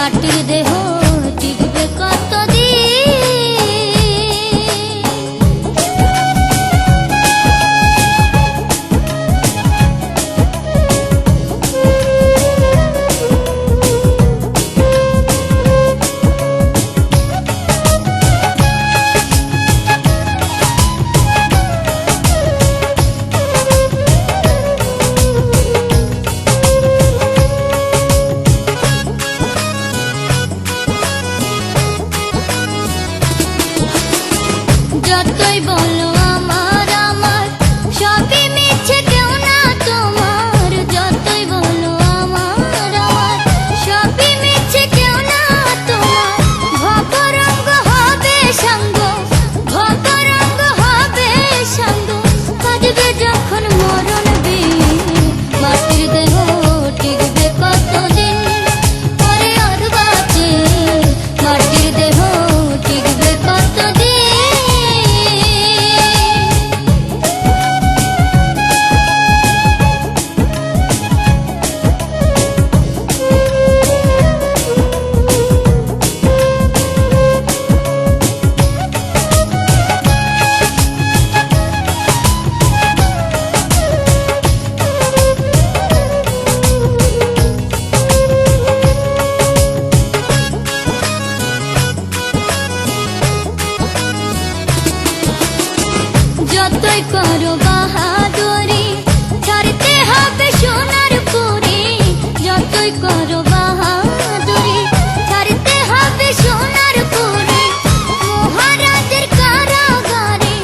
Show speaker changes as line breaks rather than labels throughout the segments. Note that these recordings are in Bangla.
মাটির দেহ টিকবে কতদিন। যতই বলো আমার আমার সবই মিছে, কেউ না তোমার। যতই বলো আমার আমার সবই মিছে, কেউ না তোমার। ভবরঙ্গ হবে সঙ্গ, ভবরঙ্গ হবে সঙ্গ, কাঁদবে যখন মরণ বিন। মাটির দেহ টিকবে কতদিন, পরে আর বাঁচে মাটির দেহ টিকবে কতদিন। যতই করো বাহাদুরি ছাড়তে হবে সোনার পুরি। যতই করো বাহাদুরি ছাড়তে হবে সোনার পুরি। মহারাজের কারাগারে,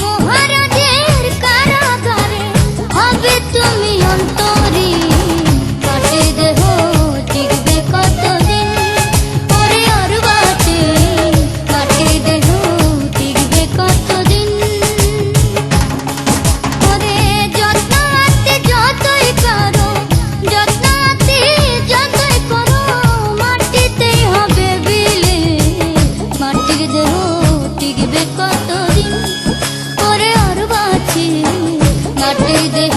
মহারাজের কারাগারে হবে তুমি অন্তরী। মাটির দেহ টিকবে কতদিন, পরে আর বাঁচে মাটির দেহ টিকবে কতদিন। টিকবে কতদিন, পরে আর বাঁচে মাটির দেহ।